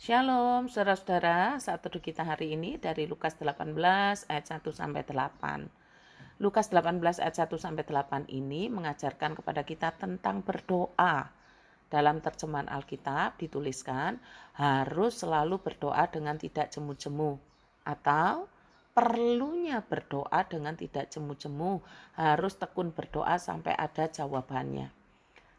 Shalom, saudara-saudara. Saat teduh kita hari ini dari Lukas 18 ayat 1 sampai 8. Lukas 18 ayat 1 sampai 8 ini mengajarkan kepada kita tentang berdoa. Dalam terjemahan Alkitab dituliskan harus selalu berdoa dengan tidak jemu-jemu, atau perlunya berdoa dengan tidak jemu-jemu, harus tekun berdoa sampai ada jawabannya.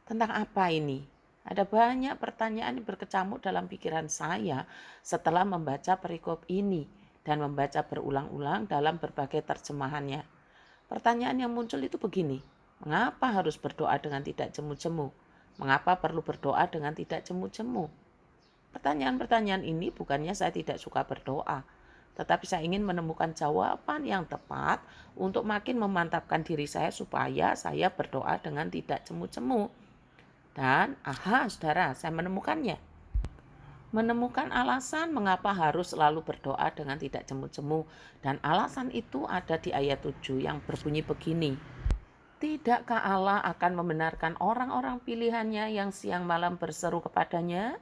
Tentang apa ini? Ada banyak pertanyaan yang berkecamuk dalam pikiran saya setelah membaca perikop ini dan membaca berulang-ulang dalam berbagai terjemahannya. Pertanyaan yang muncul itu begini, mengapa harus berdoa dengan tidak jemu-jemu? Mengapa perlu berdoa dengan tidak jemu-jemu? Pertanyaan-pertanyaan ini bukannya saya tidak suka berdoa, tetapi saya ingin menemukan jawaban yang tepat untuk makin memantapkan diri saya supaya saya berdoa dengan tidak jemu-jemu. Dan saudara, saya menemukannya. Menemukan alasan mengapa harus selalu berdoa dengan tidak jemu-jemu. Dan alasan itu ada di ayat 7 yang berbunyi begini. Tidakkah Allah akan membenarkan orang-orang pilihannya yang siang malam berseru kepadanya?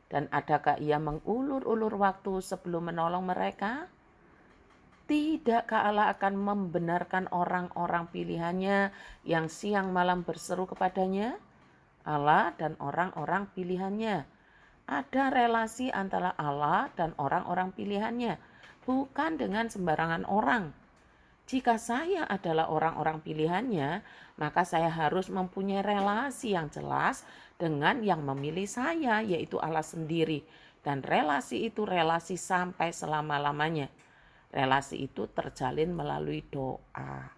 Dan adakah ia mengulur-ulur waktu sebelum menolong mereka? Tidakkah Allah akan membenarkan orang-orang pilihannya yang siang malam berseru kepadanya? Allah dan orang-orang pilihannya. Ada relasi antara Allah dan orang-orang pilihannya, bukan dengan sembarangan orang. Jika saya adalah orang-orang pilihannya, maka saya harus mempunyai relasi yang jelas dengan yang memilih saya, yaitu Allah sendiri. Dan relasi itu relasi sampai selama-lamanya. Relasi itu terjalin melalui doa.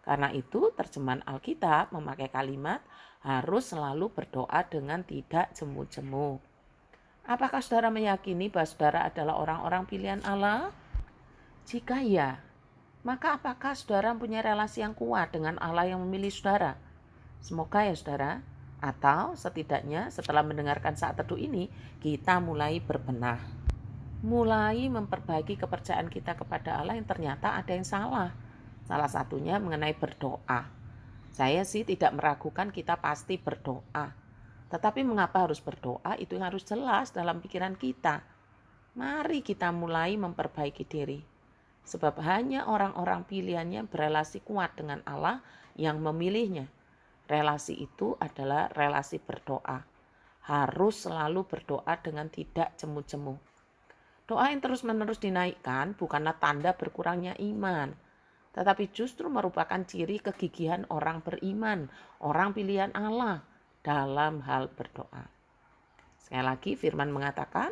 Karena itu terjemahan Alkitab memakai kalimat harus selalu berdoa dengan tidak jemu-jemu. Apakah saudara meyakini bahwa saudara adalah orang-orang pilihan Allah? Jika ya, maka apakah saudara punya relasi yang kuat dengan Allah yang memilih saudara? Semoga ya saudara, atau setidaknya setelah mendengarkan saat teduh ini, kita mulai berbenah. Mulai memperbaiki kepercayaan kita kepada Allah yang ternyata ada yang salah. Salah satunya mengenai berdoa. Saya sih tidak meragukan kita pasti berdoa. Tetapi mengapa harus berdoa itu yang harus jelas dalam pikiran kita. Mari kita mulai memperbaiki diri. Sebab hanya orang-orang pilihannya berelasi kuat dengan Allah yang memilihnya. Relasi itu adalah relasi berdoa. Harus selalu berdoa dengan tidak jemu-jemu. Doa yang terus-menerus dinaikkan bukanlah tanda berkurangnya iman, tetapi justru merupakan ciri kegigihan orang beriman, orang pilihan Allah dalam hal berdoa. Sekali lagi firman mengatakan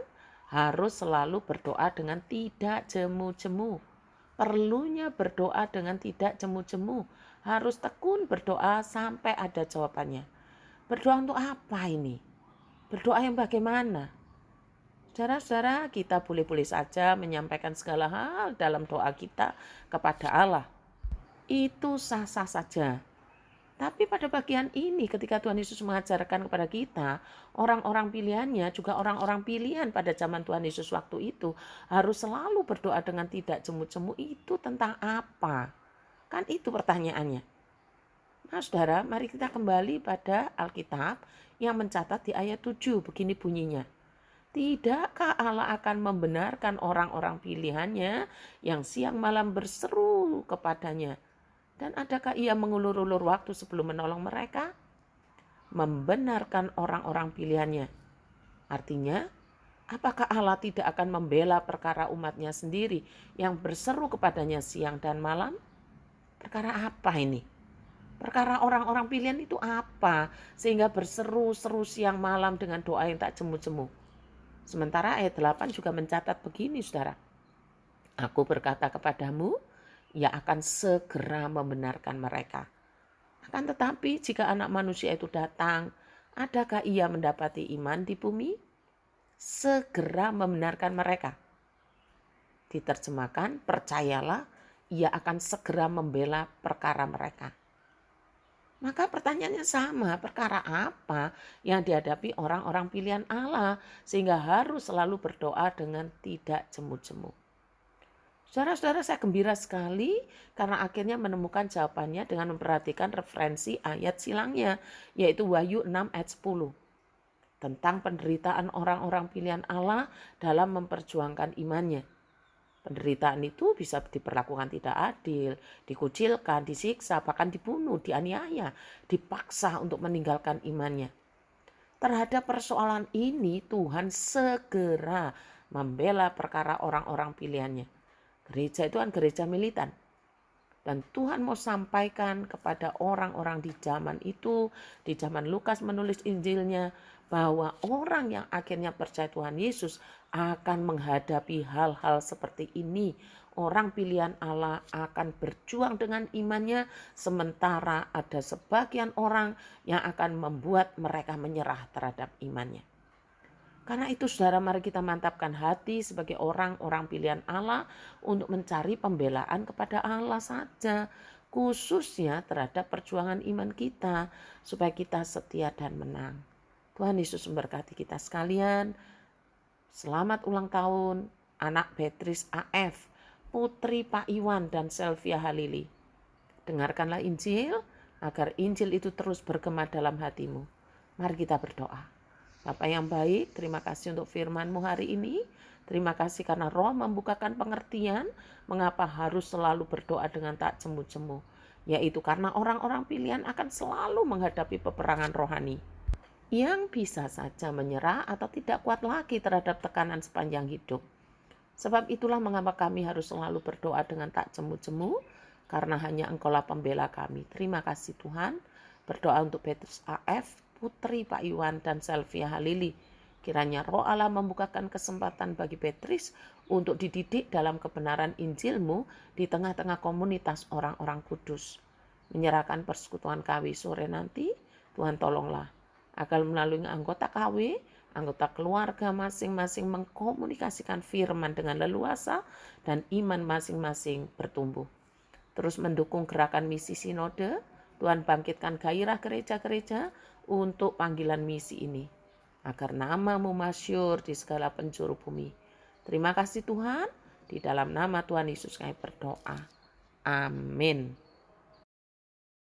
harus selalu berdoa dengan tidak jemu-jemu. Perlunya berdoa dengan tidak jemu-jemu. Harus tekun berdoa sampai ada jawabannya. Berdoa untuk apa ini? Berdoa yang bagaimana? Saudara-saudara, kita boleh-boleh saja menyampaikan segala hal dalam doa kita kepada Allah. Itu sah-sah saja. Tapi pada bagian ini ketika Tuhan Yesus mengajarkan kepada kita, orang-orang pilihannya juga orang-orang pilihan pada zaman Tuhan Yesus waktu itu harus selalu berdoa dengan tidak jemu-jemu. Itu tentang apa? Kan itu pertanyaannya. Nah saudara, mari kita kembali pada Alkitab yang mencatat di ayat 7. Begini bunyinya. Tidakkah Allah akan membenarkan orang-orang pilihannya yang siang malam berseru kepadanya? Dan adakah ia mengulur-ulur waktu sebelum menolong mereka? Membenarkan orang-orang pilihannya. Artinya, apakah Allah tidak akan membela perkara umatnya sendiri yang berseru kepadanya siang dan malam? Perkara apa ini? Perkara orang-orang pilihan itu apa? Sehingga berseru-seru siang malam dengan doa yang tak jemu-jemu. Sementara ayat 8 juga mencatat begini saudara. Aku berkata kepadamu, ia akan segera membenarkan mereka. Akan tetapi jika anak manusia itu datang, adakah ia mendapati iman di bumi? Segera membenarkan mereka. Diterjemahkan, percayalah, ia akan segera membela perkara mereka. Maka pertanyaannya sama, perkara apa yang dihadapi orang-orang pilihan Allah sehingga harus selalu berdoa dengan tidak jemu-jemu. Saudara-saudara, saya gembira sekali karena akhirnya menemukan jawabannya dengan memperhatikan referensi ayat silangnya, yaitu Wahyu 6 ayat 10. tentang penderitaan orang-orang pilihan Allah dalam memperjuangkan imannya. Penderitaan itu bisa diperlakukan tidak adil, dikucilkan, disiksa, bahkan dibunuh, dianiaya, dipaksa untuk meninggalkan imannya. Terhadap persoalan ini Tuhan segera membela perkara orang-orang pilihannya. Gereja itu kan gereja militan. Dan Tuhan mau sampaikan kepada orang-orang di zaman itu, di zaman Lukas menulis Injilnya, bahwa orang yang akhirnya percaya Tuhan Yesus akan menghadapi hal-hal seperti ini. Orang pilihan Allah akan berjuang dengan imannya, sementara ada sebagian orang yang akan membuat mereka menyerah terhadap imannya. Karena itu saudara, mari kita mantapkan hati sebagai orang-orang pilihan Allah untuk mencari pembelaan kepada Allah saja. Khususnya terhadap perjuangan iman kita supaya kita setia dan menang. Tuhan Yesus memberkati kita sekalian. Selamat ulang tahun anak Beatrice AF, putri Pak Iwan dan Selvia Halili. Dengarkanlah Injil agar Injil itu terus bergema dalam hatimu. Mari kita berdoa. Bapa yang baik, terima kasih untuk firman-Mu hari ini. Terima kasih karena Roh membukakan pengertian mengapa harus selalu berdoa dengan tak jemu-jemu. Yaitu karena orang-orang pilihan akan selalu menghadapi peperangan rohani yang bisa saja menyerah atau tidak kuat lagi terhadap tekanan sepanjang hidup. Sebab itulah mengapa kami harus selalu berdoa dengan tak jemu-jemu, karena hanya Engkaulah pembela kami. Terima kasih Tuhan. Berdoa untuk Beatrice AF, putri Pak Iwan dan Selvia Halili. Kiranya Roh Allah membukakan kesempatan bagi Beatrice untuk dididik dalam kebenaran Injil-Mu di tengah-tengah komunitas orang-orang kudus. Menyerahkan persekutuan KW sore nanti, Tuhan tolonglah agar melalui anggota KW, anggota keluarga masing-masing mengkomunikasikan firman dengan leluasa dan iman masing-masing bertumbuh. Terus mendukung gerakan misi sinode, Tuhan bangkitkan gairah gereja-gereja untuk panggilan misi ini, agar nama-Mu masyhur di segala penjuru bumi. Terima kasih Tuhan, di dalam nama Tuhan Yesus kami berdoa. Amin.